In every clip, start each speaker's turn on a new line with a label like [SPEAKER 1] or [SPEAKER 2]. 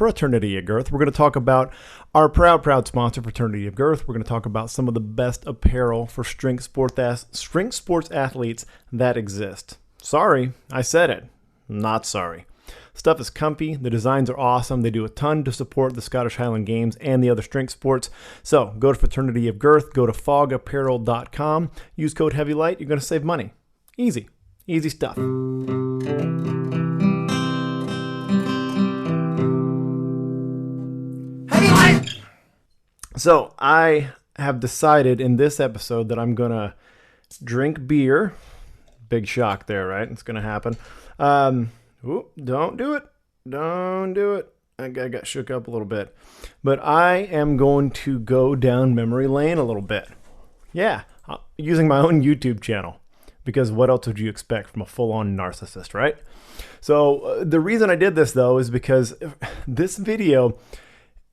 [SPEAKER 1] Fraternity of Girth. We're going to talk about our proud sponsor, Fraternity of Girth. We're going to talk about some of the best apparel for strength sports athletes that exist. Sorry, I said it. Not sorry. Stuff is comfy. The designs are awesome. They do a ton to support the Scottish Highland Games and the other strength sports. So go to Fraternity of Girth. Go to fogapparel.com. Use code HEAVYLIGHT. You're going to save money. Easy. Easy stuff. So I have decided in this episode that I'm going to drink beer. Big shock there, right? It's going to happen. Don't do it. Don't do it. I got shook up a little bit. But I am going to go down memory lane a little bit. Yeah, using my own YouTube channel. Because what else would you expect from a full-on narcissist, right? So the reason I did this, though, is because this video,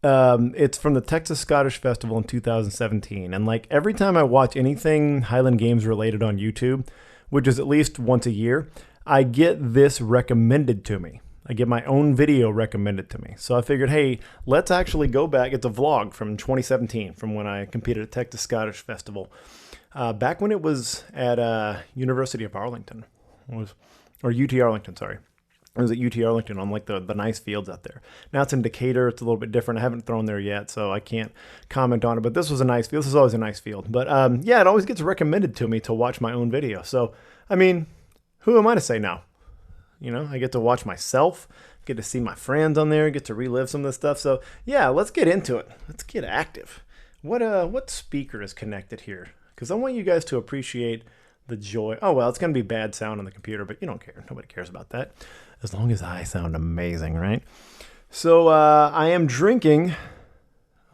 [SPEAKER 1] it's from the Texas Scottish Festival in 2017. And like every time I watch anything Highland Games related on YouTube, which is at least once a year, I get this recommended to me. I get my own video recommended to me. So I figured, hey, let's actually go back. It's a vlog from 2017, from when I competed at Texas Scottish Festival. Back when it was at University of Arlington, or UT Arlington, sorry. It was at UT Arlington on like the nice fields out there. Now it's in Decatur. It's a little bit different. I haven't thrown there yet, so I can't comment on it. But this was a nice field. This is always a nice field. But yeah, it always gets recommended to me to watch my own video. So, I mean, who am I to say no? You know, I get to watch myself, get to see my friends on there, get to relive some of this stuff. So yeah, let's get into it. Let's get active. What speaker is connected here? Because I want you guys to appreciate the joy. Oh, well, it's going to be bad sound on the computer, but you don't care. Nobody cares about that. As long as I sound amazing, right? So I am drinking,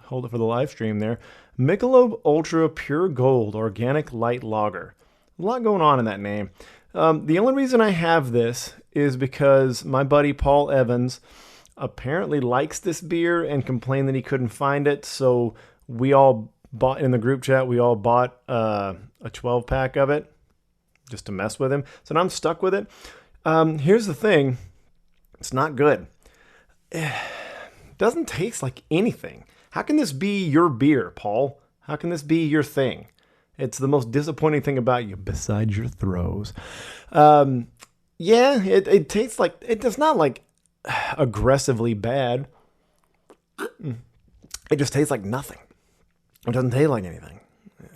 [SPEAKER 1] hold it for the live stream there, Michelob Ultra Pure Gold Organic Light Lager. A lot going on in that name. The only reason I have this is because my buddy Paul Evans apparently likes this beer and complained that he couldn't find it. So we all bought in the group chat. We all bought a 12-pack of it just to mess with him. So now I'm stuck with it. Here's the thing. It's not good. It doesn't taste like anything. How can this be your beer, Paul? How can this be your thing? It's the most disappointing thing about you, besides your throws. Yeah, it tastes like, it does not like aggressively bad. It just tastes like nothing. It doesn't taste like anything.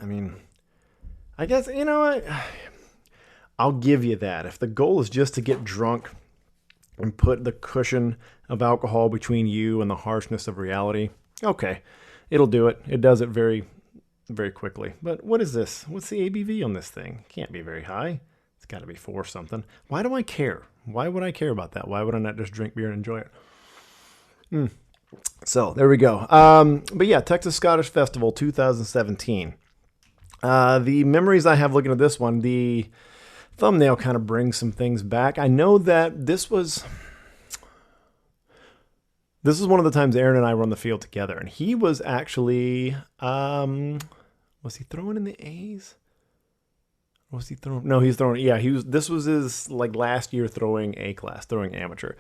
[SPEAKER 1] I mean, I guess, you know what? I'll give you that. If the goal is just to get drunk and put the cushion of alcohol between you and the harshness of reality, okay, it'll do it. It does it very, very quickly. But what is this? What's the ABV on this thing? Can't be very high. It's got to be 4 something. Why do I care? Why would I care about that? Why would I not just drink beer and enjoy it? So there we go. But yeah, Texas Scottish Festival 2017. The memories I have looking at this one, the thumbnail kind of brings some things back. I know that this was one of the times Aaron and I were on the field together, and he was actually, was he throwing in the A's? Or was he throwing? No, he's throwing. Yeah, this was his like last year throwing A class, throwing amateur.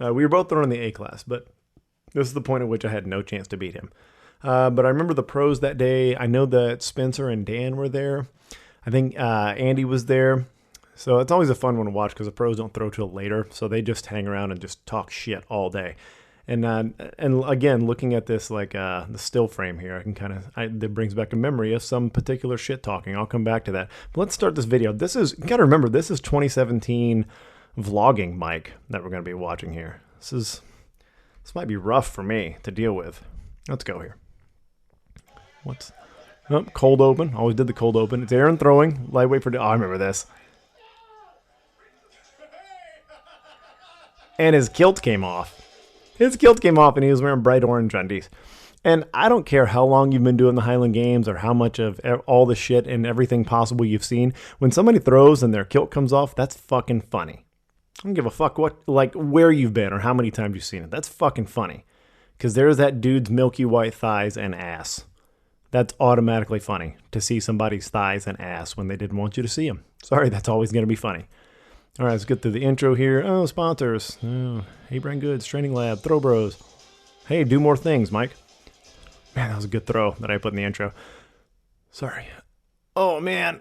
[SPEAKER 1] We were both throwing the A class, but this is the point at which I had no chance to beat him. But I remember the pros that day. I know that Spencer and Dan were there. I think Andy was there. So it's always a fun one to watch because the pros don't throw till later. So they just hang around and just talk shit all day. And again, looking at this, like the still frame here, I can that brings back a memory of some particular shit talking. I'll come back to that. But let's start this video. You got to remember, this is 2017 vlogging mic that we're going to be watching here. This might be rough for me to deal with. Let's go here. Cold open. Always did the cold open. It's Aaron throwing. Lightweight for... Oh, I remember this. And his kilt came off. And he was wearing bright orange undies. And I don't care how long you've been doing the Highland Games or how much of all the shit and everything possible you've seen. When somebody throws and their kilt comes off, that's fucking funny. I don't give a fuck where you've been or how many times you've seen it. That's fucking funny. Because there's that dude's milky white thighs and ass. That's automatically funny to see somebody's thighs and ass when they didn't want you to see them. Sorry, that's always going to be funny. All right, let's get through the intro here. Oh, sponsors. Oh, Hey Brand Goods, Training Lab, Throw Bros. Hey, do more things, Mike. Man, that was a good throw that I put in the intro. Sorry. Oh, man.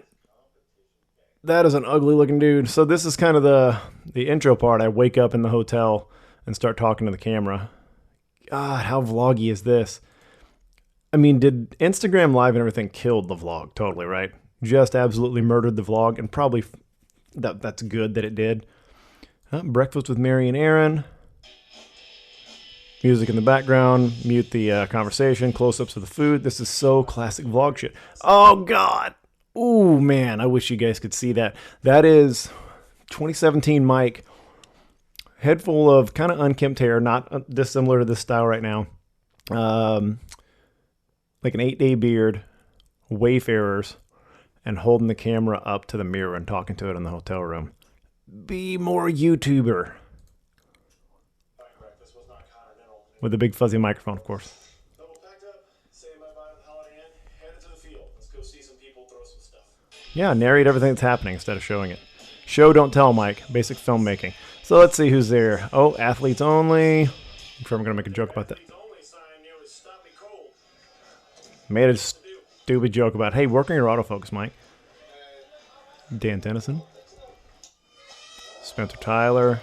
[SPEAKER 1] That is an ugly looking dude. So this is kind of the intro part. I wake up in the hotel and start talking to the camera. God, how vloggy is this? I mean, did Instagram Live and everything killed the vlog totally, right? Just absolutely murdered the vlog, and probably that's good that it did. Breakfast with Mary and Aaron. Music in the background. Mute the conversation. Close-ups of the food. This is so classic vlog shit. Oh, God. Ooh, man. I wish you guys could see that. That is 2017 Mike. Head full of kind of unkempt hair. Not dissimilar to this style right now. Like an 8-day beard. Wayfarers. And holding the camera up to the mirror and talking to it in the hotel room. Be more YouTuber. With the big fuzzy microphone, of course. Yeah, narrate everything that's happening instead of showing it. Show, don't tell, Mike. Basic filmmaking. So let's see who's there. Oh, athletes only. I'm sure I'm going to make a joke about that. Made a stupid joke about, hey, work on your autofocus, Mike. Dan Tennyson. Spencer Tyler.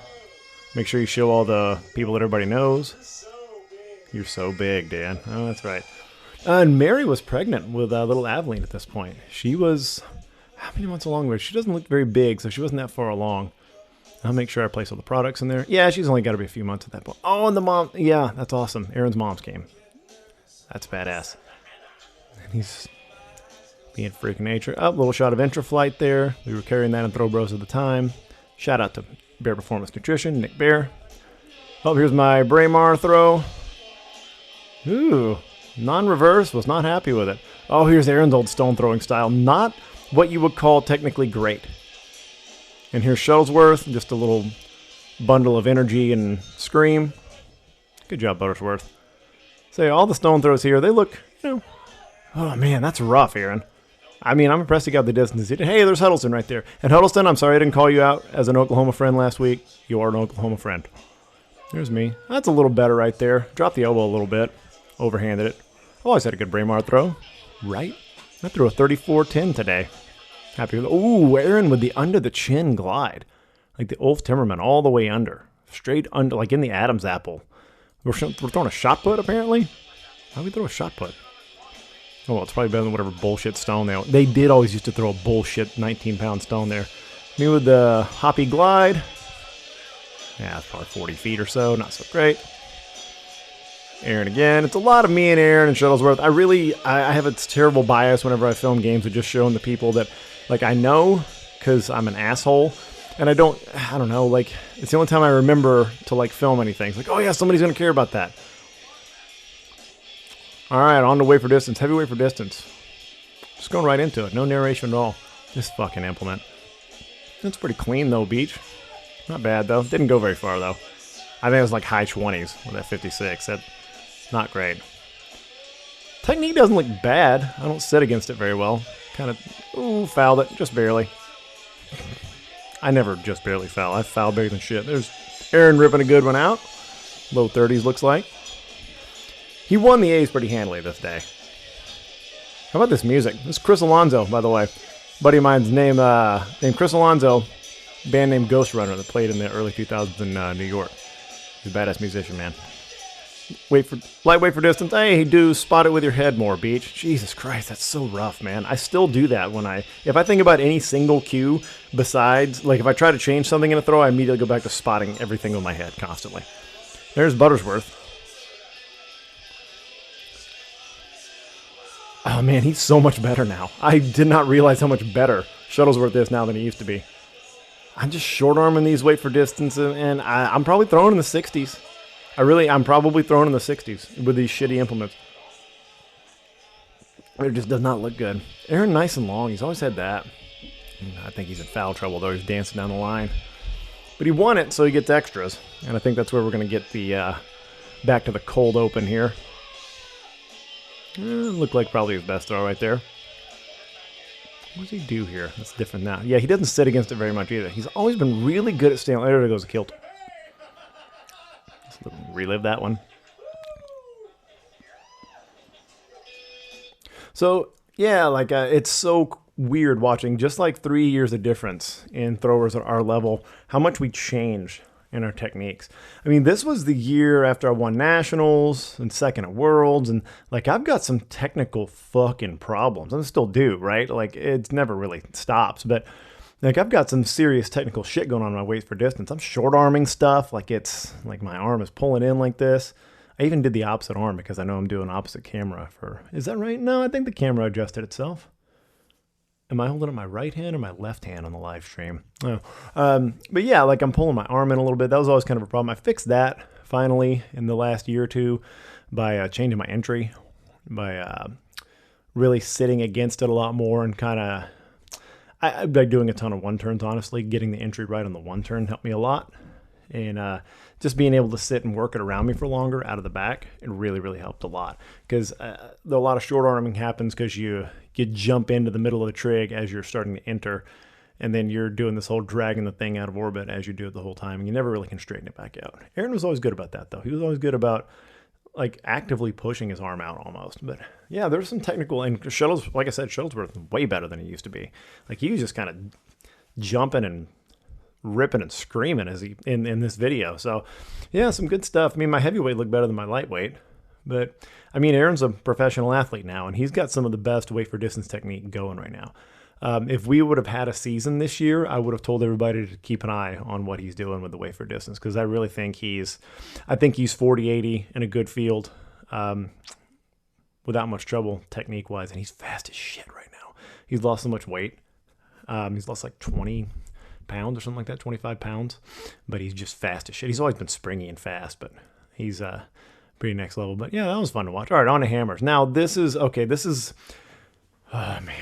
[SPEAKER 1] Make sure you show all the people that everybody knows. You're so big, Dan. Oh, that's right. And Mary was pregnant with little Aveline at this point. She was, how many months along was she? She doesn't look very big, so she wasn't that far along. I'll make sure I place all the products in there. Yeah, she's only got to be a few months at that point. Oh, and the mom. Yeah, that's awesome. Aaron's mom's came. That's badass. And he's being freak nature. Oh, little shot of Intraflight there. We were carrying that in Throw Bros at the time. Shout out to Bear Performance Nutrition, Nick Bear. Oh, here's my Braemar throw. Ooh, non-reverse, was not happy with it. Oh, here's Aaron's old stone throwing style. Not what you would call technically great. And here's Shuttlesworth, just a little bundle of energy and scream. Good job, Buttersworth. Say, all the stone throws here, they look, oh man, that's rough, Aaron. I mean, I'm impressed he got the distance. Hey, there's Huddleston right there. And Huddleston, I'm sorry I didn't call you out as an Oklahoma friend last week. You are an Oklahoma friend. There's me. That's a little better right there. Dropped the elbow a little bit. Overhanded it. Always had a good Braemar throw. Right? I threw a 34-10 today. Happy with it. Ooh, Aaron with the under-the-chin glide. Like the Ulf Timmerman all the way under. Straight under, like in the Adam's apple. We're throwing a shot put, apparently? How do we throw a shot put? Oh, well, it's probably better than whatever bullshit stone they did always used to throw a bullshit 19-pound stone there. Me with the hoppy glide. Yeah, it's probably 40 feet or so. Not so great. Aaron again. It's a lot of me and Aaron and Shuttlesworth. I have a terrible bias whenever I film games of just showing the people that, like, I know because I'm an asshole. And I don't know, like, it's the only time I remember to, like, film anything. It's like, oh, yeah, somebody's going to care about that. All right, on to Wait for Distance. Heavy Wait for Distance. Just going right into it. No narration at all. This fucking implement. It's pretty clean, though, Beach. Not bad, though. Didn't go very far, though. I think it was like high 20s with that 56. That's not great. Technique doesn't look bad. I don't sit against it very well. Kind of, fouled it. Just barely. I never just barely foul. I foul bigger than shit. There's Aaron ripping a good one out. Low 30s, looks like. He won the A's pretty handily this day. How about this music? This is Chris Alonso, by the way. Buddy of mine's named Chris Alonso. Band named Ghost Runner that played in the early 2000s in New York. He's a badass musician, man. Wait for distance. Hey, do spot it with your head more, Beach. Jesus Christ, that's so rough, man. I still do that if I think about any single cue besides, like if I try to change something in a throw, I immediately go back to spotting everything with my head constantly. There's Buttersworth. Oh man, he's so much better now. I did not realize how much better Shuttlesworth is now than he used to be. I'm just short arming these wait for distance, and I'm probably throwing in the 60s. I'm probably throwing in the 60s with these shitty implements. It just does not look good. Aaron, nice and long. He's always had that. I think he's in foul trouble, though. He's dancing down the line. But he won it, so he gets extras. And I think that's where we're going to get the back to the cold open here. Looked like probably his best throw right there. What does he do here? That's different now. Yeah, he doesn't sit against it very much either. He's always been really good at staying. There goes a kilt. Let's relive that one. So yeah, like it's so weird watching just like 3 years of difference in throwers at our level, how much we change in our techniques. I mean, this was the year after I won nationals and second at worlds, and like I've got some technical fucking problems. I still do, right? Like it's never really stops, but like I've got some serious technical shit going on in my weights for distance. I'm short arming stuff, like it's like my arm is pulling in like this. I even did the opposite arm because I know I'm doing opposite camera for, is that right? No, I think the camera adjusted itself. Am I holding up my right hand or my left hand on the live stream? Oh. But yeah, like I'm pulling my arm in a little bit. That was always kind of a problem. I fixed that finally in the last year or two by changing my entry, by really sitting against it a lot more and kind of, I've been doing a ton of one turns, honestly. Getting the entry right on the one turn helped me a lot. And just being able to sit and work it around me for longer out of the back, it really, really helped a lot. Because a lot of short arming happens because you jump into the middle of the trig as you're starting to enter, and then you're doing this whole dragging the thing out of orbit as you do it the whole time, and you never really can straighten it back out. Aaron was always good about that, though. He was always good about like actively pushing his arm out almost. But yeah, there's some technical, and Shuttles, like I said, Shuttlesworth way better than he used to be. Like he was just kind of jumping and ripping and screaming as he in this video. So yeah, some good stuff. I mean, my heavyweight looked better than my lightweight, but I mean, Aaron's a professional athlete now, and he's got some of the best weight for distance technique going right now. If we would have had a season this year, I would have told everybody to keep an eye on what he's doing with the weight for distance, because I really think he's 40-80 in a good field, without much trouble technique wise, and he's fast as shit right now. He's lost so much weight. He's lost like 20 pounds or something like that, 25 pounds, but he's just fast as shit. He's always been springy and fast, but he's pretty next level. But yeah, that was fun to watch. All right, on to hammers. Now this is, oh man,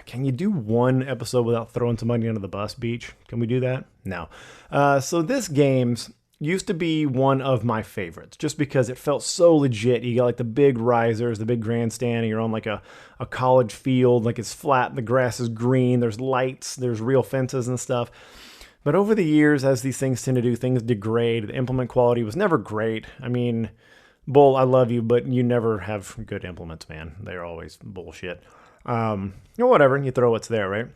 [SPEAKER 1] can you do one episode without throwing somebody under the bus, Beach? Can we do that? No. So this game's used to be one of my favorites just because it felt so legit. You got like the big risers, the big grandstand, and you're on like a college field, like it's flat, the grass is green, there's lights, there's real fences and stuff. But over the years, as these things tend to do, things degrade. The implement quality was never great. I mean, Bull, I love you, but you never have good implements, man. They're always bullshit. Whatever, you throw what's there, right?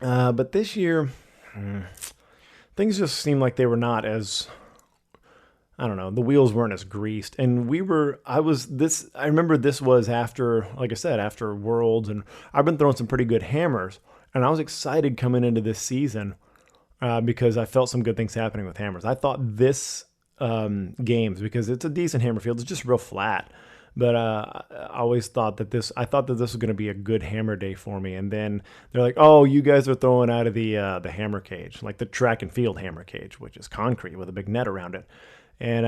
[SPEAKER 1] But this year, things just seemed like they were not as, I don't know, the wheels weren't as greased. And I remember this was after, like I said, after Worlds, and I've been throwing some pretty good hammers, and I was excited coming into this season because I felt some good things happening with hammers. I thought this games, because it's a decent hammer field, it's just real flat. But I always thought that this was going to be a good hammer day for me. And then they're like, oh, you guys are throwing out of the hammer cage, like the track and field hammer cage, which is concrete with a big net around it. And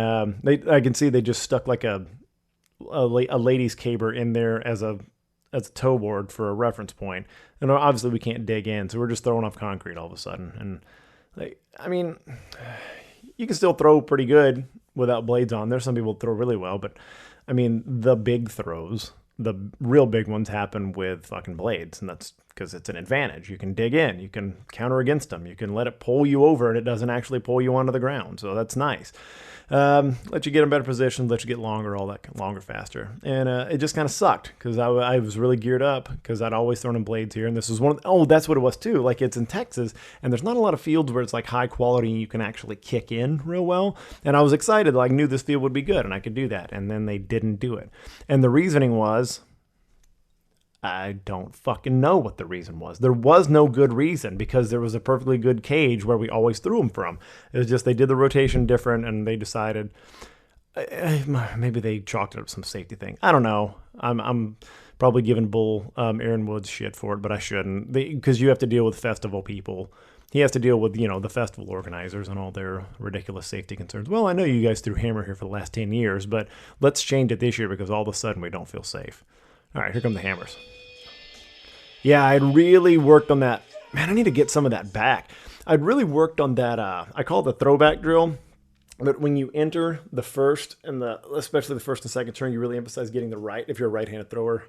[SPEAKER 1] I can see they just stuck like a lady's caber in there as a toe board for a reference point. And obviously we can't dig in, so we're just throwing off concrete all of a sudden. And I mean, you can still throw pretty good without blades on. There's some people that throw really well, but I mean, the big throws, the real big ones happen with fucking blades, and that's because it's an advantage. You can dig in, you can counter against them, you can let it pull you over, and it doesn't actually pull you onto the ground, so that's nice. Let you get in better positions, let you get longer, faster. And it just kind of sucked because I was really geared up because I'd always thrown in blades here, and this was that's what it was too. Like, it's in Texas, and there's not a lot of fields where it's like high quality and you can actually kick in real well. And I was excited, like, knew this field would be good and I could do that, and then they didn't do it. And the reasoning was, I don't fucking know what the reason was. There was no good reason because there was a perfectly good cage where we always threw them from. It was just they did the rotation different and they decided maybe they chalked it up some safety thing. I don't know. I'm probably giving Bull Aaron Woods shit for it, but I shouldn't, because you have to deal with festival people. He has to deal with, the festival organizers and all their ridiculous safety concerns. Well, I know you guys threw hammer here for the last 10 years, but let's change it this year because all of a sudden we don't feel safe. All right, here come the hammers. Yeah, I'd really worked on that. Man, I need to get some of that back. I'd really worked on that, I call it the throwback drill. But when you enter the first and especially the first and second turn, you really emphasize getting the right, if you're a right-handed thrower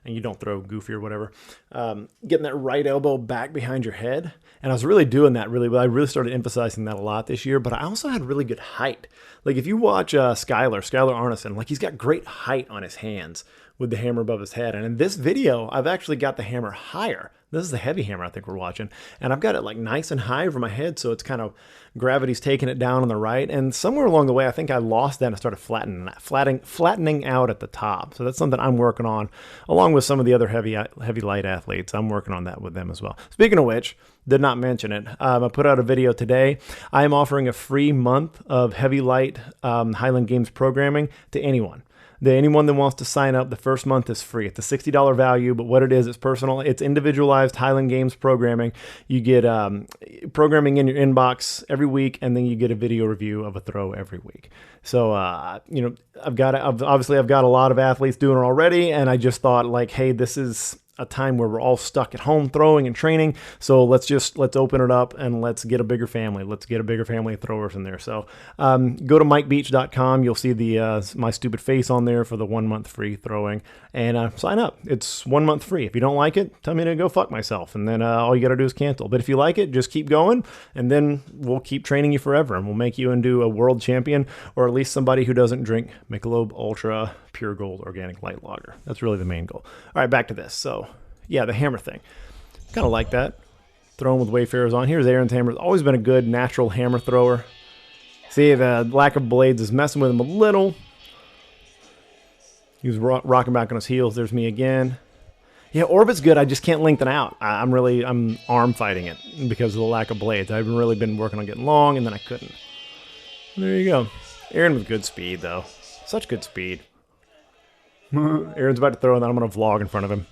[SPEAKER 1] and you don't throw goofy or whatever, getting that right elbow back behind your head. And I was really doing that really well. I really started emphasizing that a lot this year, but I also had really good height. Like, if you watch Skylar Arneson, like, he's got great height on his hands with the hammer above his head. And in this video, I've actually got the hammer higher. This is the heavy hammer I think we're watching. And I've got it like nice and high over my head, so it's kind of, gravity's taking it down on the right. And somewhere along the way, I think I lost that and started flattening out at the top. So that's something I'm working on, along with some of the other heavy light athletes. I'm working on that with them as well. Speaking of which, did not mention it. I put out a video today. I am offering a free month of heavy light Highland Games programming to anyone. Anyone that wants to sign up, the first month is free. It's a $60 value, but what it is, it's personal. It's individualized Highland Games programming. You get programming in your inbox every week, and then you get a video review of a throw every week. So, I've got a lot of athletes doing it already, and I just thought like, hey, this is a time where we're all stuck at home throwing and training. So let's open it up and let's get a bigger family. Let's get a bigger family of throwers in there. So go to MikeBeach.com. You'll see the my stupid face on there for the 1 month free throwing, and sign up. It's 1 month free. If you don't like it, tell me to go fuck myself, and then all you got to do is cancel. But if you like it, just keep going, and then we'll keep training you forever, and we'll make you into a world champion, or at least somebody who doesn't drink Michelob Ultra Pure Gold Organic Light Lager. That's really the main goal. All right, back to this. So yeah, the hammer thing. Kind of like that. Throwing with Wayfarers on. Here's Aaron's hammer. Always been a good natural hammer thrower. See, the lack of blades is messing with him a little. He was rocking back on his heels. There's me again. Yeah, orbit's good. I just can't lengthen out. I'm arm fighting it because of the lack of blades. I've really been working on getting long, and then I couldn't. There you go. Aaron with good speed, though. Such good speed. Aaron's about to throw, and then I'm going to vlog in front of him.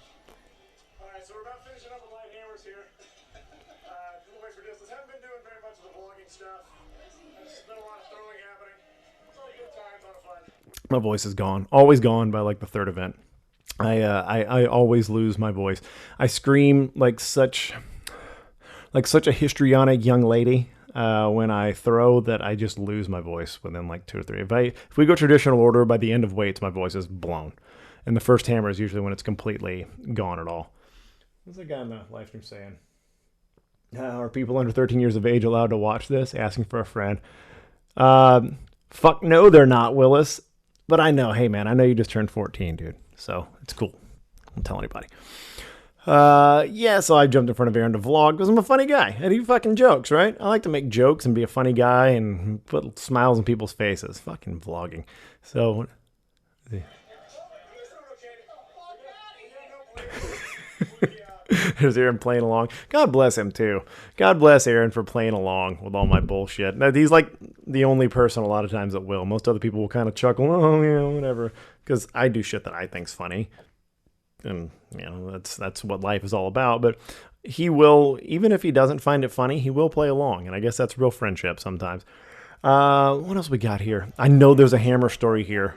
[SPEAKER 1] My voice is gone. Always gone by like the third event. I always lose my voice. I scream like such a histrionic young lady when I throw that I just lose my voice within like 2 or 3. If we go traditional order, by the end of weights, my voice is blown. And the first hammer is usually when it's completely gone at all. What's that guy in the live stream saying? Are people under 13 years of age allowed to watch this? Asking for a friend. Fuck no, they're not, Willis. But I know, hey man, I know you just turned 14, dude. So it's cool. Don't tell anybody. So I jumped in front of Aaron to vlog because I'm a funny guy. I do fucking jokes, right? I like to make jokes and be a funny guy and put smiles on people's faces. Fucking vlogging. So... There's Aaron playing along. God bless him, too. God bless Aaron for playing along with all my bullshit. Now, he's like the only person a lot of times that will. Most other people will kind of chuckle, oh, yeah, whatever, because I do shit that I think's funny. And, that's what life is all about. But he will, even if he doesn't find it funny, he will play along. And I guess that's real friendship sometimes. What else we got here? I know there's a hammer story here.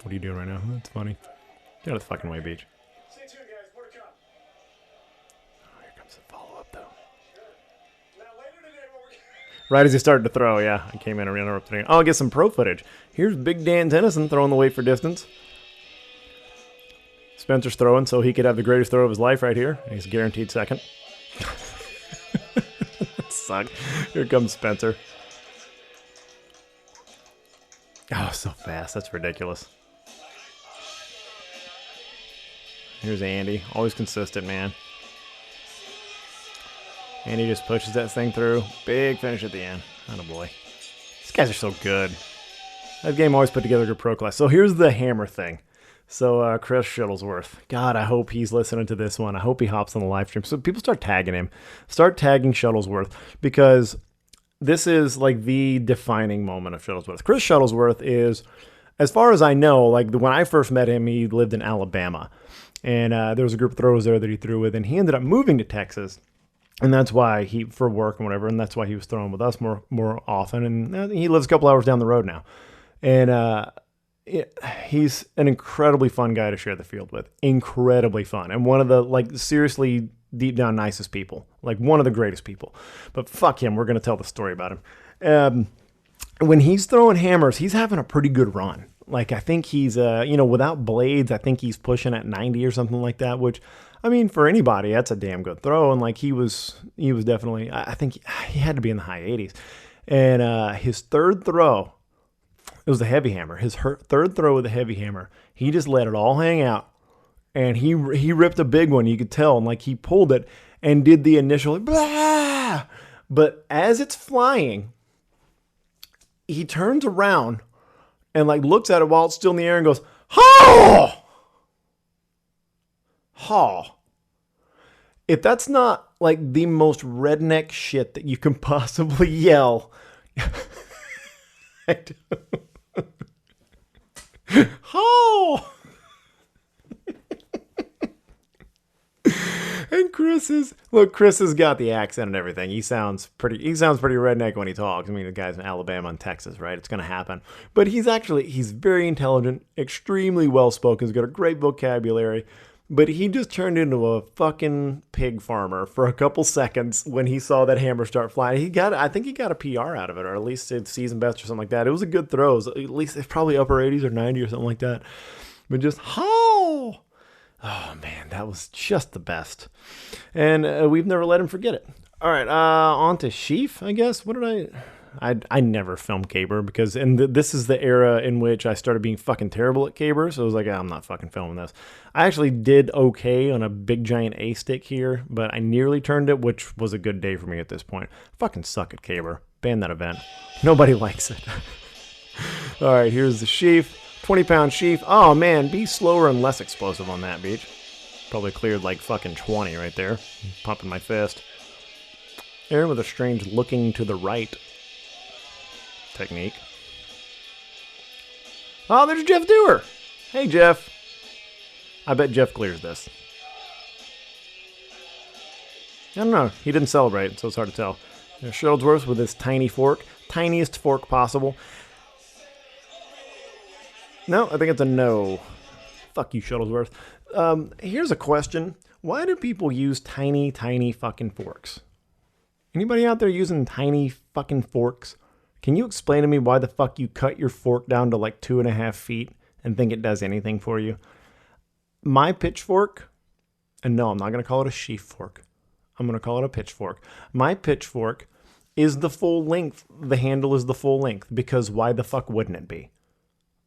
[SPEAKER 1] What are you doing right now? That's funny. Get out of the fucking way, Beach. Oh, here comes the follow-up, though. Right as he started to throw, yeah. I came in and interrupted him. Oh, I'll get some pro footage. Here's Big Dan Tennyson throwing the weight for distance. Spencer's throwing, so he could have the greatest throw of his life right here. He's guaranteed second. That sucked. Here comes Spencer. Oh, so fast. That's ridiculous. Here's Andy. Always consistent, man. Andy just pushes that thing through. Big finish at the end. Atta boy. These guys are so good. That game always put together a good pro class. So here's the hammer thing. So Chris Shuttlesworth. God, I hope he's listening to this one. I hope he hops on the live stream. So people start tagging him. Start tagging Shuttlesworth because this is like the defining moment of Shuttlesworth. Chris Shuttlesworth is, as far as I know, like when I first met him, he lived in Alabama. And there was a group of throwers there that he threw with, and he ended up moving to Texas. And that's why for work and whatever, and that's why he was throwing with us more often. And he lives a couple hours down the road now. And he's an incredibly fun guy to share the field with. Incredibly fun. And one of the, like, seriously deep down nicest people. Like, one of the greatest people. But fuck him, we're going to tell the story about him. When he's throwing hammers, he's having a pretty good run. Like, I think he's, without blades, I think he's pushing at 90 or something like that, which, I mean, for anybody, that's a damn good throw. And, like, he was definitely, I think he had to be in the high 80s. And his third throw It was the heavy hammer. His third throw with the heavy hammer. He just let it all hang out. And he ripped a big one. You could tell. And like he pulled it and did the initial, blah! But as it's flying, he turns around and like looks at it while it's still in the air and goes, "Haw! Haw." If that's not like the most redneck shit that you can possibly yell, Haw! And Chris has got the accent and everything. He sounds pretty redneck when he talks. I mean, the guy's in Alabama and Texas, right? It's going to happen. But he's very intelligent, extremely well-spoken. He's got a great vocabulary. But he just turned into a fucking pig farmer for a couple seconds when he saw that hammer start flying. I think he got a PR out of it, or at least it's season best or something like that. It was a good throw. At least it's probably upper 80s or 90 or something like that. But just, oh man, that was just the best. And we've never let him forget it. All right, on to Sheaf, I guess. What did I never filmed caber because this is the era in which I started being fucking terrible at caber. So I was like, I'm not fucking filming this. I actually did okay on a big giant A stick here, but I nearly turned it, which was a good day for me at this point. Fucking suck at caber. Ban that event. Nobody likes it. All right, here's the Sheaf. 20-pound Sheaf. Oh man, be slower and less explosive on that, Beach. Probably cleared like fucking 20 right there. Pumping my fist. Aaron with a strange looking to the right technique. Oh, there's Jeff Dewar. Hey, Jeff. I bet Jeff clears this. I don't know. He didn't celebrate, so it's hard to tell. There's Shuttlesworth with his tiny fork. Tiniest fork possible. No, I think it's a no. Fuck you, Shuttlesworth. Here's a question. Why do people use tiny, tiny fucking forks? Anybody out there using tiny fucking forks? Can you explain to me why the fuck you cut your fork down to like 2.5 feet and think it does anything for you? My pitchfork, and no, I'm not going to call it a sheaf fork. I'm going to call it a pitchfork. My pitchfork is the full length. The handle is the full length because why the fuck wouldn't it be?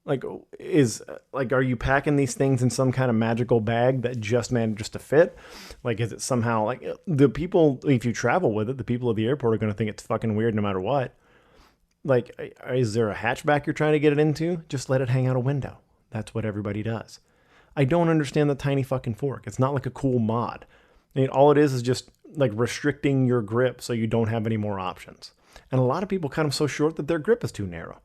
[SPEAKER 1] Are you packing these things in some kind of magical bag that just manages to fit? Like, is it somehow like the people, if you travel with it, the people at the airport are going to think it's fucking weird no matter what. Like, is there a hatchback you're trying to get it into? Just let it hang out a window. That's what everybody does. I don't understand the tiny fucking fork. It's not like a cool mod. I mean, all it is just like restricting your grip so you don't have any more options. And a lot of people cut them so short that their grip is too narrow.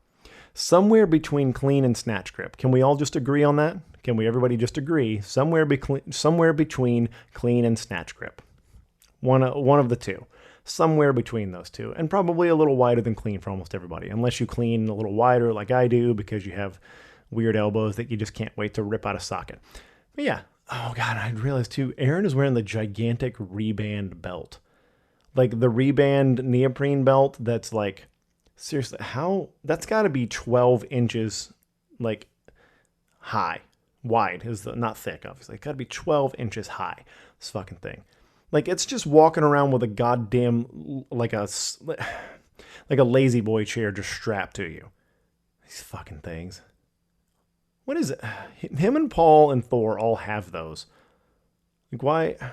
[SPEAKER 1] Somewhere between clean and snatch grip. Can we all just agree on that? Can we everybody just agree? Somewhere between clean and snatch grip. One of the two. Somewhere between those two. And probably a little wider than clean for almost everybody. Unless you clean a little wider like I do because you have weird elbows that you just can't wait to rip out of socket. But yeah. Oh God, I realized too, Aaron is wearing the gigantic Reband belt. Like the Reband neoprene belt that's like, seriously, that's got to be 12 inches, like, high. Wide is not thick, obviously. It's got to be 12 inches high, this fucking thing. Like, it's just walking around with a goddamn, like a lazy boy chair just strapped to you. These fucking things. What is it? Him and Paul and Thor all have those. Like, why? Can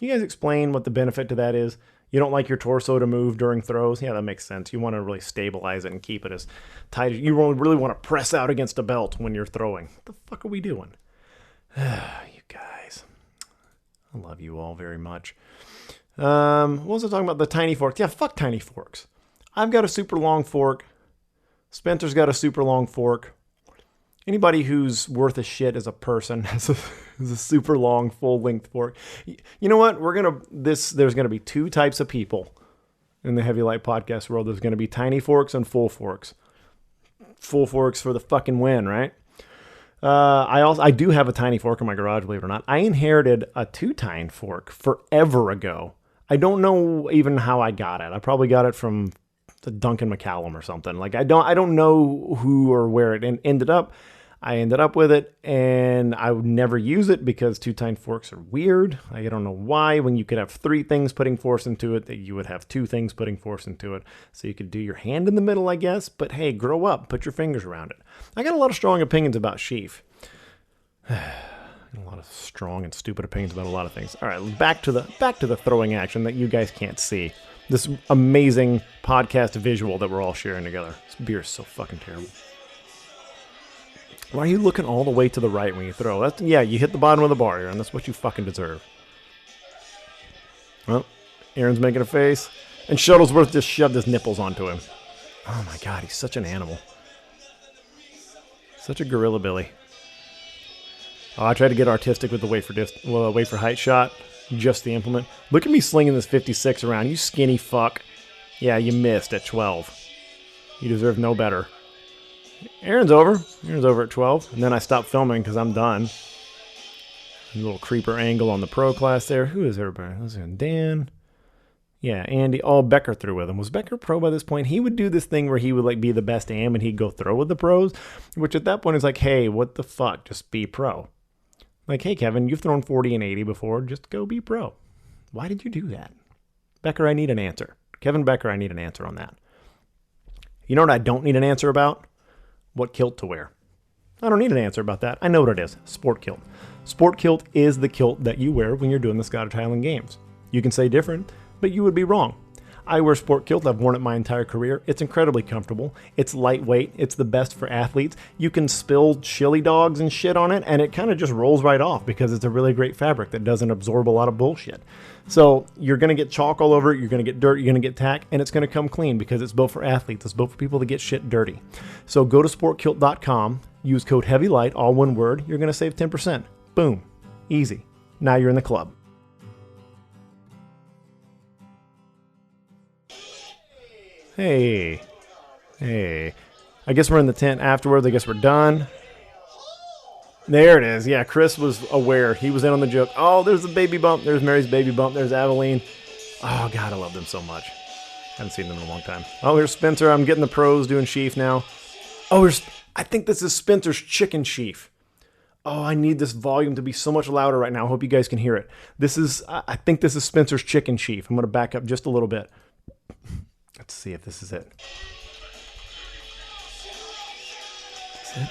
[SPEAKER 1] you guys explain what the benefit to that is? You don't like your torso to move during throws? Yeah, that makes sense. You want to really stabilize it and keep it as tight as you really want to press out against a belt when you're throwing. What the fuck are we doing? You guys. I love you all very much. What was I talking about? The tiny forks. Yeah, fuck tiny forks. I've got a super long fork. Spencer's got a super long fork. Anybody who's worth a shit as a person has a super long, full-length fork. You know what? There's going to be two types of people in the Heavy Light podcast world. There's going to be tiny forks and full forks. Full forks for the fucking win, right? I do have a tiny fork in my garage, believe it or not. I inherited a two-tine fork forever ago. I don't know even how I got it. I probably got it from the Duncan McCallum or something. Like I don't know who or where it ended up. I ended up with it, and I would never use it because two-tined forks are weird. I don't know why. When you could have 3 things putting force into it, that you would have 2 things putting force into it. So you could do your hand in the middle, I guess. But hey, grow up. Put your fingers around it. I got a lot of strong opinions about sheaf. A lot of strong and stupid opinions about a lot of things. All right, back to the throwing action that you guys can't see. This amazing podcast visual that we're all sharing together. This beer is so fucking terrible. Why are you looking all the way to the right when you throw? Yeah, you hit the bottom of the bar, Aaron. That's what you fucking deserve. Well, Aaron's making a face. And Shuttlesworth just shoved his nipples onto him. Oh my god, he's such an animal. Such a gorilla Billy. Oh, I tried to get artistic with the wait for height shot. Just the implement. Look at me slinging this 56 around. You skinny fuck. Yeah, you missed at 12. You deserve no better. Aaron's over. Aaron's over at 12. And then I stopped filming because I'm done. A little creeper angle on the pro class there. Who is everybody? Dan. Yeah, Andy. Oh, Becker threw with him. Was Becker pro by this point? He would do this thing where he would like be the best am and he'd go throw with the pros. Which at that point is like, hey, what the fuck? Just be pro. Like, hey, Kevin, you've thrown 40 and 80 before. Just go be pro. Why did you do that? Becker, I need an answer. Kevin Becker, I need an answer on that. You know what I don't need an answer about? What kilt to wear. I don't need an answer about that. I know what it is. Sport kilt. Sport kilt is the kilt that you wear when you're doing the Scottish Highland Games. You can say different, but you would be wrong. I wear sport kilt. I've worn it my entire career. It's incredibly comfortable. It's lightweight. It's the best for athletes. You can spill chili dogs and shit on it, and it kind of just rolls right off because it's a really great fabric that doesn't absorb a lot of bullshit. So you're going to get chalk all over it. You're going to get dirt. You're going to get tack, and it's going to come clean because it's built for athletes. It's built for people to get shit dirty. So go to sportkilt.com. Use code HEAVYLIGHT, all one word. You're going to save 10%. Boom. Easy. Now you're in the club. Hey. I guess we're in the tent afterwards. I guess we're done. There it is. Yeah, Chris was aware. He was in on the joke. Oh, there's the baby bump. There's Mary's baby bump. There's Aveline. Oh, God, I love them so much. Haven't seen them in a long time. Oh, here's Spencer. I'm getting the pros doing sheaf now. Oh, I think this is Spencer's chicken sheaf. Oh, I need this volume to be so much louder right now. I hope you guys can hear it. I think this is Spencer's chicken sheaf. I'm going to back up just a little bit. Let's see if this is it. Is it?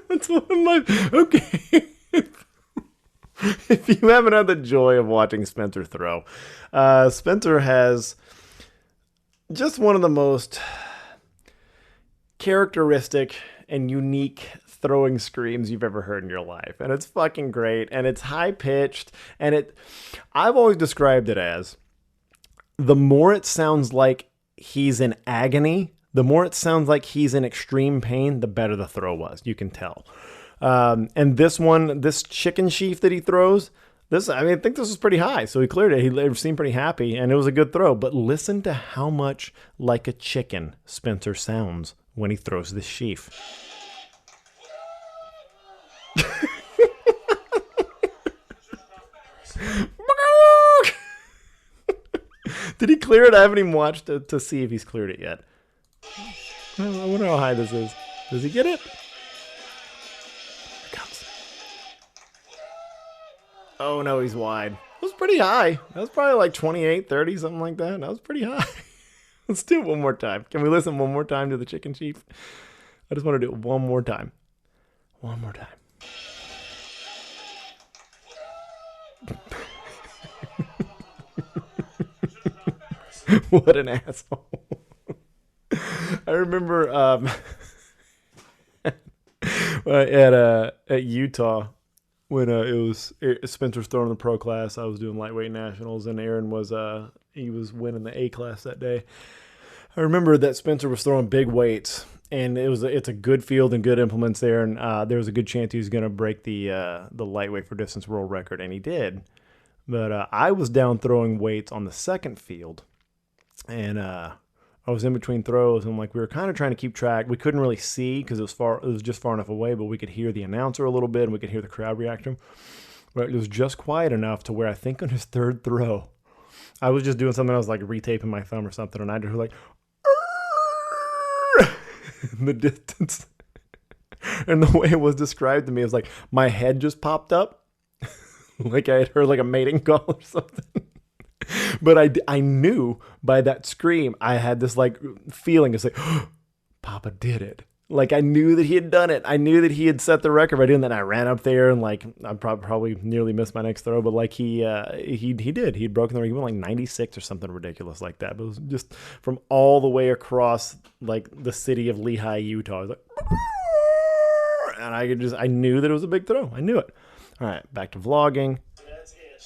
[SPEAKER 1] That's one of my... Okay. If you haven't had the joy of watching Spencer throw, Spencer has just one of the most characteristic and unique throwing screams you've ever heard in your life. And it's fucking great. And it's high pitched. And I've always described it as the more it sounds like he's in agony, the more it sounds like he's in extreme pain, the better the throw was. You can tell. And this chicken sheaf that he throws, I think this was pretty high. So he cleared it. He seemed pretty happy and it was a good throw. But listen to how much like a chicken Spencer sounds when he throws this sheaf. Did he clear it? I haven't even watched it to see if he's cleared it yet. I wonder how high this is. Does he get it? Here it comes. Oh no, he's wide. That was pretty high. That was probably like 28, 30, something like that. That was pretty high. Let's do it one more time. Can we listen one more time to the chicken sheaf? I just want to do it one more time. One more time. What an asshole. I remember at Utah when it was Spencer's throwing the pro class. I was doing lightweight nationals and Aaron was he was winning the A class that day. I remember that Spencer was throwing big weights and it's a good field and good implements there, and there was a good chance he was going to break the lightweight for distance world record, and he did. But I was down throwing weights on the second field. And I was in between throws, and like we were kind of trying to keep track. We couldn't really see because it was just far enough away, but we could hear the announcer a little bit, and we could hear the crowd reaction. But it was just quiet enough to where I think on his third throw, I was just doing something. I was like retaping my thumb or something, and I just like in the distance. And the way it was described to me, it was like my head just popped up, like I had heard like a mating call or something. But I knew by that scream, I had this like feeling. It's like, oh, Papa did it. Like I knew that he had done it. I knew that he had set the record by doing that. I ran up there and like I probably nearly missed my next throw, but like he did. He'd broken the record. He went like 96 or something ridiculous like that. But it was just from all the way across like the city of Lehi, Utah. I was like, and I knew that it was a big throw. I knew it. All right, back to vlogging.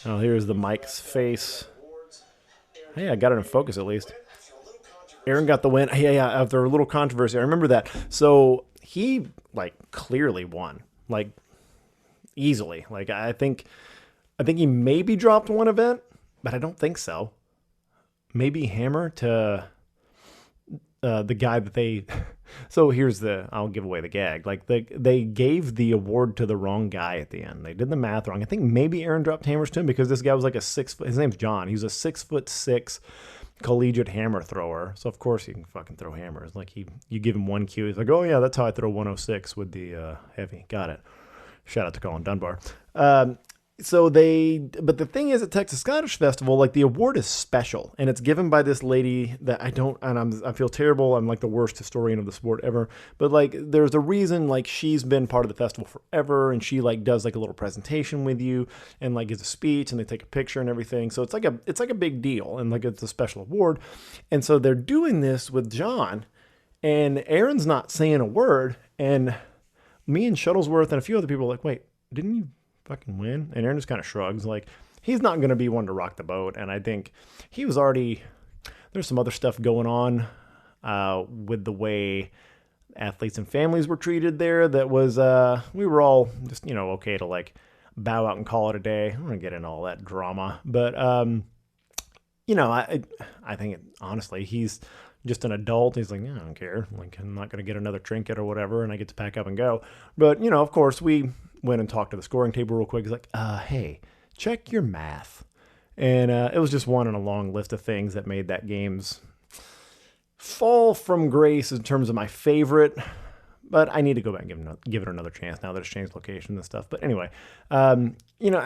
[SPEAKER 1] Oh, here's the Mike's face. Hey, I got it in focus at least. Aaron got the win. Yeah, after a little controversy. I remember that. So he, like, clearly won. Like, easily. Like, I think he maybe dropped one event, but I don't think so. Maybe Hammer to the guy that they... So I'll give away the gag. Like, they gave the award to the wrong guy at the end. They did the math wrong. I think maybe Aaron dropped hammers to him because this guy was like his name's John. He was a 6'6" collegiate hammer thrower. So of course he can fucking throw hammers. Like you give him one cue, he's like, oh yeah, that's how I throw 106 with the heavy. Got it. Shout out to Colin Dunbar. But the thing is at Texas Scottish Festival, like the award is special and it's given by this lady that I feel terrible. I'm like the worst historian of the sport ever, but like there's a reason, like she's been part of the festival forever and she like does like a little presentation with you and like gives a speech and they take a picture and everything. So it's like a big deal and like it's a special award. And so they're doing this with John and Aaron's not saying a word. And me and Shuttlesworth and a few other people are like, wait, didn't you fucking win? And Aaron just kind of shrugs. Like, he's not going to be one to rock the boat. And I think he was already... There's some other stuff going on with the way athletes and families were treated there that was... we were all just, okay to, like, bow out and call it a day. I'm going to get into all that drama. But, I think, honestly, he's just an adult. He's like, yeah, I don't care. Like, I'm not going to get another trinket or whatever, and I get to pack up and go. But, of course, we went and talked to the scoring table real quick. He's like, hey, check your math. And it was just one in a long list of things that made that game's fall from grace in terms of my favorite. But I need to go back and give it another chance now that it's changed location and stuff. But anyway, and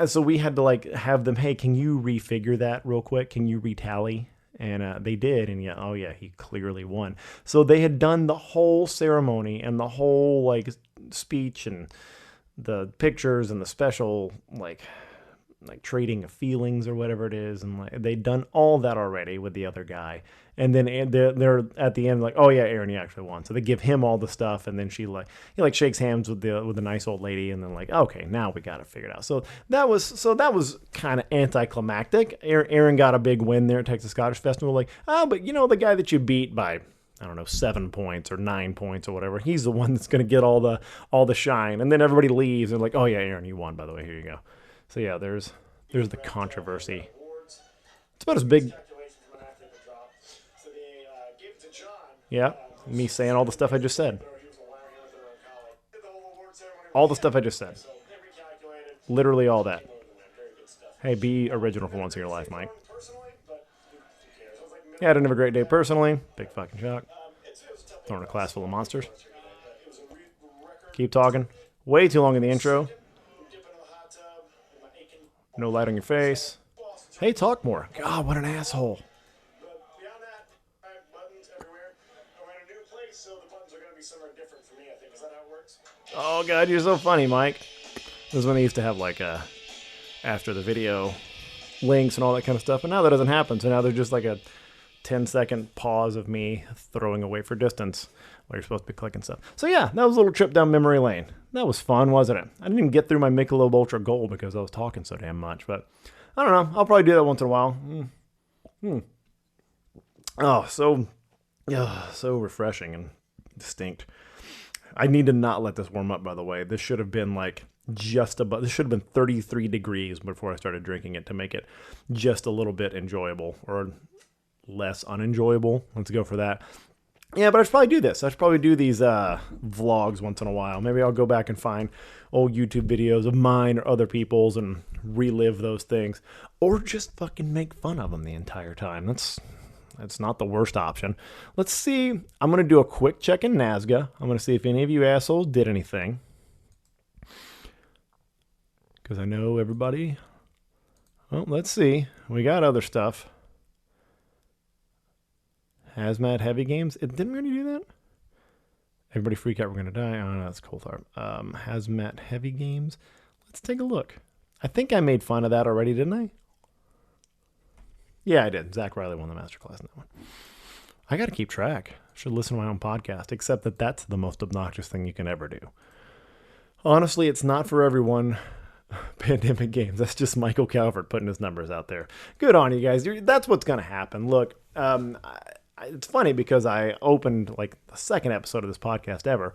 [SPEAKER 1] so we had to like have them, hey, can you refigure that real quick? Can you retally? And they did, and he clearly won. So they had done the whole ceremony and the whole like speech and the pictures and the special like trading of feelings or whatever it is, and like they'd done all that already with the other guy. And then they're at the end like, oh yeah, Aaron, you actually won. So they give him all the stuff, and then he shakes hands with the nice old lady, and then like, okay, now we got it figured out. So that was kind of anticlimactic. Aaron got a big win there at Texas Scottish Festival. Like, but the guy that you beat by, I don't know, 7 points or 9 points or whatever, he's the one that's going to get all the shine. And then everybody leaves and like, oh yeah, Aaron, you won, by the way, here you go. So yeah, there's the controversy. It's about as big. Yeah, me saying all the stuff I just said. All the stuff I just said. Literally all that. Hey, be original for once in your life, Mike. Yeah, I didn't have a great day personally. Big fucking shock. Throwing a class full of monsters. Keep talking. Way too long in the intro. No light on your face. Hey, talk more. God, what an asshole. Oh, God, you're so funny, Mike. This is when they used to have, like, after the video links and all that kind of stuff. But now that doesn't happen. So now they're just like a 10-second pause of me throwing away for distance while you're supposed to be clicking stuff. So, yeah, that was a little trip down memory lane. That was fun, wasn't it? I didn't even get through my Michelob Ultra Gold because I was talking so damn much. But I don't know. I'll probably do that once in a while. Oh, so refreshing and distinct. I need to not let this warm up, by the way. This should have been like just above. This should have been 33 degrees before I started drinking it to make it just a little bit enjoyable, or less unenjoyable. Let's go for that. Yeah, but I should probably do this. I should probably do these vlogs once in a while. Maybe I'll go back and find old YouTube videos of mine or other people's and relive those things. Or just fucking make fun of them the entire time. That's not the worst option. Let's see. I'm going to do a quick check in Nazca. I'm going to see if any of you assholes did anything. Because I know everybody. Well, let's see. We got other stuff. Hazmat Heavy Games. Didn't we already do that? Everybody freak out. We're going to die. Oh, no, that's Coulthard. Hazmat Heavy Games. Let's take a look. I think I made fun of that already, didn't I? Yeah, I did. Zach Riley won the masterclass in that one. I got to keep track. Should listen to my own podcast, except that that's the most obnoxious thing you can ever do. Honestly, it's not for everyone. Pandemic Games. That's just Michael Calvert putting his numbers out there. Good on you guys. That's what's going to happen. Look, it's funny because I opened like the second episode of this podcast ever,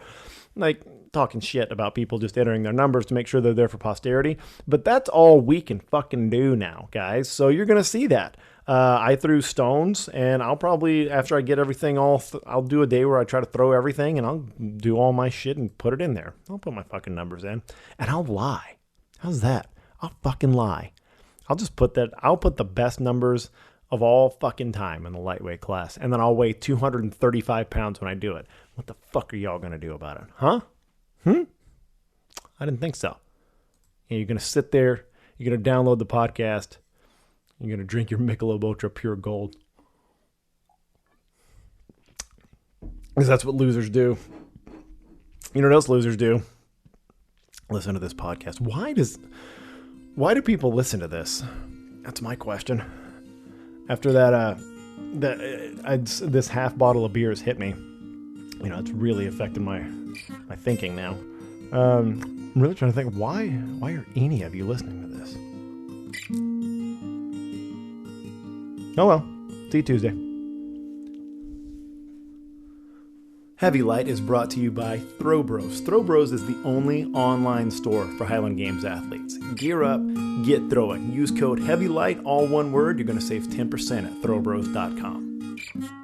[SPEAKER 1] like talking shit about people just entering their numbers to make sure they're there for posterity. But that's all we can fucking do now, guys. So you're going to see that. I threw stones, and I'll probably, after I get everything I'll do a day where I try to throw everything, and I'll do all my shit and put it in there. I'll put my fucking numbers in, and I'll lie. How's that? I'll fucking lie. I'll put the best numbers of all fucking time in the lightweight class, and then I'll weigh 235 pounds when I do it. What the fuck are y'all going to do about it? Huh? I didn't think so. Yeah, you're going to sit there, you're going to download the podcast, you're going to drink your Michelob Ultra Pure Gold. Because that's what losers do. You know what else losers do? Listen to this podcast. Why do people listen to this? That's my question. After this half bottle of beer has hit me, you know, it's really affected my thinking now. I'm really trying to think, why are any of you listening to this? Oh well, see you Tuesday. Heavy Light is brought to you by Throw Bros. Throw Bros is the only online store for Highland Games athletes. Gear up, get throwing. Use code HEAVYLIGHT, all one word. You're going to save 10% at throwbros.com.